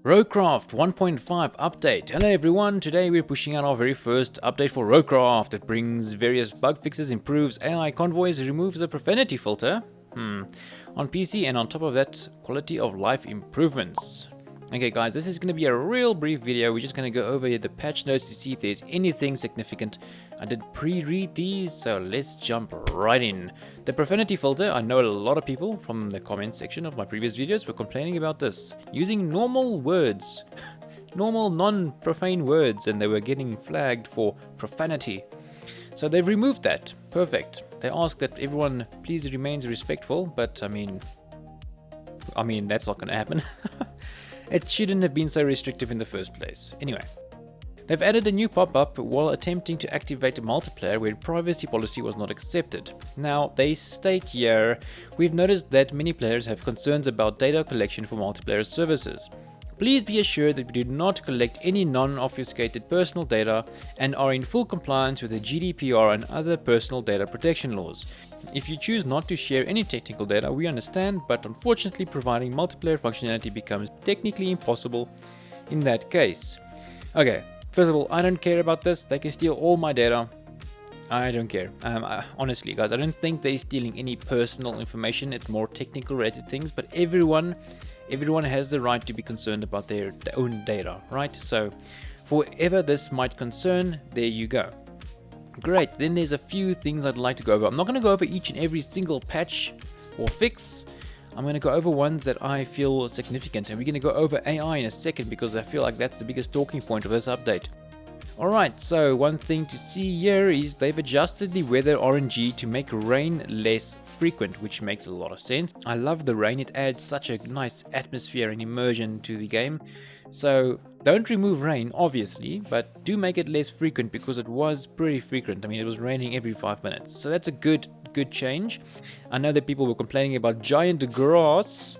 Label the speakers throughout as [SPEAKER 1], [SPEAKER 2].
[SPEAKER 1] RoadCraft 1.5 update. Hello everyone, today we're pushing out our very first update for RoadCraft. It brings various bug fixes, improves AI convoys, removes a profanity filter on PC, and on top of that, quality of life improvements. Okay guys, this is going to be a real brief video. We're just going to go over the patch notes to see if there's anything significant. I did pre-read these, so let's jump right in. The profanity filter, I know a lot of people from the comment section of my previous videos were complaining about this. Using normal words, normal non-profane words, and they were getting flagged for profanity. So they've removed that. Perfect. They ask that everyone please remains respectful, but I mean that's not going to happen. It shouldn't have been so restrictive in the first place. Anyway, they've added a new pop-up while attempting to activate a multiplayer where privacy policy was not accepted. Now, they state here, we've noticed that many players have concerns about data collection for multiplayer services. Please be assured that we do not collect any non-obfuscated personal data and are in full compliance with the GDPR and other personal data protection laws. If you choose not to share any technical data, we understand, but unfortunately providing multiplayer functionality becomes technically impossible in that case. Okay, first of all, I don't care about this. They can steal all my data. I don't care. Honestly, guys, I don't think they're stealing any personal information. It's more technical related things, but everyone has the right to be concerned about their own data, right? So for whoever this might concern, there you go. Great, then there's a few things I'd like to go over. I'm not going to go over each and every single patch or fix. I'm going to go over ones that I feel significant, and we're going to go over AI in a second because I feel like that's the biggest talking point of this update. Alright, so one thing to see here is they've adjusted the weather RNG to make rain less frequent, which makes a lot of sense. I love the rain, it adds such a nice atmosphere and immersion to the game. So don't remove rain, obviously, but do make it less frequent because it was pretty frequent. I mean, it was raining every 5 minutes. So that's a good change. I know that people were complaining about giant grass,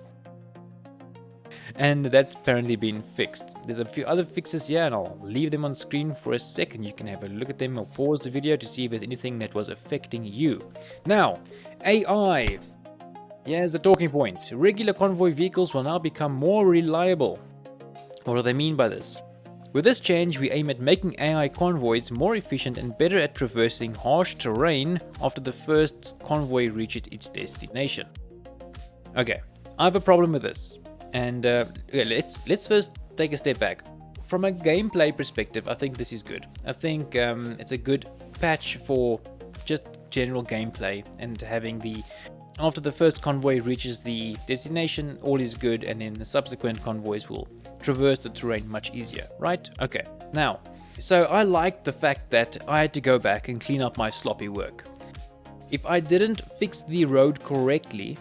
[SPEAKER 1] and that's apparently been fixed. There's a few other fixes here, and I'll leave them on screen for a second. You can have a look at them or pause the video to see if there's anything that was affecting you. Now, AI. Here's the talking point. Regular convoy vehicles will now become more reliable. What do they mean by this? With this change, we aim at making AI convoys more efficient and better at traversing harsh terrain after the first convoy reaches its destination. Okay, I have a problem with this. And let's first take a step back. From a gameplay perspective, I think this is good. I think it's a good patch for just general gameplay, and having after the first convoy reaches the destination, all is good, and then the subsequent convoys will traverse the terrain much easier, right? Okay, now, so I like the fact that I had to go back and clean up my sloppy work. If I didn't fix the road correctly,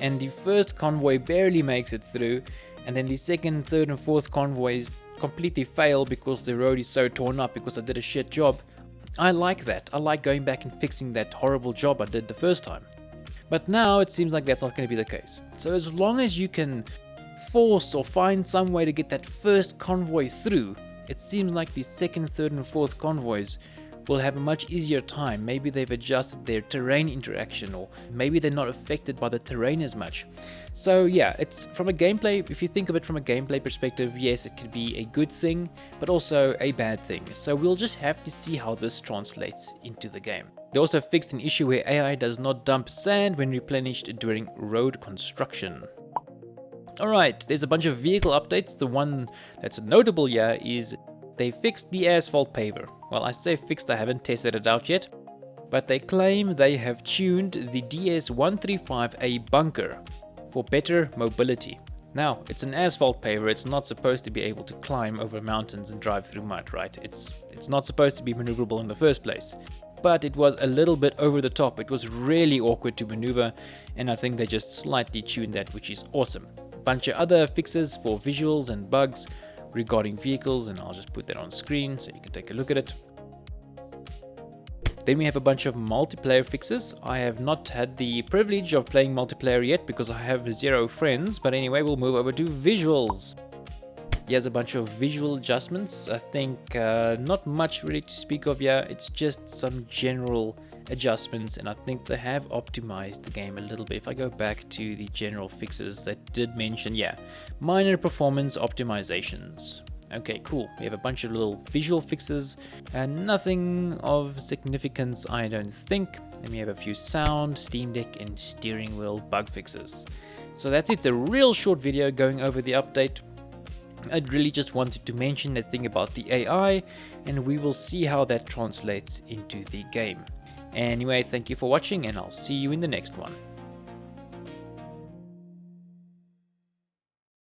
[SPEAKER 1] and the first convoy barely makes it through, and then the second, third and fourth convoys completely fail because the road is so torn up because I did a shit job, I like that. I like going back and fixing that horrible job I did the first time. But now it seems like that's not going to be the case. So as long as you can force or find some way to get that first convoy through, it seems like the second, third and fourth convoys will have a much easier time. Maybe they've adjusted their terrain interaction, or maybe they're not affected by the terrain as much. So yeah, it's from a gameplay, if you think of it from a gameplay perspective, yes, it could be a good thing, but also a bad thing. So we'll just have to see how this translates into the game. They also fixed an issue where AI does not dump sand when replenished during road construction. Alright, there's a bunch of vehicle updates. The one that's notable here is they fixed the asphalt paver. Well, I say fixed, I haven't tested it out yet, but they claim they have tuned the DS135A bunker for better mobility. Now, it's an asphalt paver, it's not supposed to be able to climb over mountains and drive through mud, right? It's not supposed to be maneuverable in the first place. But it was a little bit over the top, it was really awkward to maneuver, and I think they just slightly tuned that, which is awesome. Bunch of other fixes for visuals and bugs regarding vehicles, and I'll just put that on screen so you can take a look at it. Then we have a bunch of multiplayer fixes. I have not had the privilege of playing multiplayer yet because I have 0 friends, but anyway, we'll move over to visuals. Here's a bunch of visual adjustments. I think not much really to speak of here. It's just some general adjustments, and I think they have optimized the game a little bit. If I go back to the general fixes, they did mention, yeah, minor performance optimizations. Okay, cool. We have a bunch of little visual fixes and nothing of significance, I don't think. And we have a few sound, Steam Deck, and steering wheel bug fixes. So that's it, a real short video going over the update. I really just wanted to mention that thing about the AI, and we will see how that translates into the game. Anyway, thank you for watching, and I'll see you in the next one.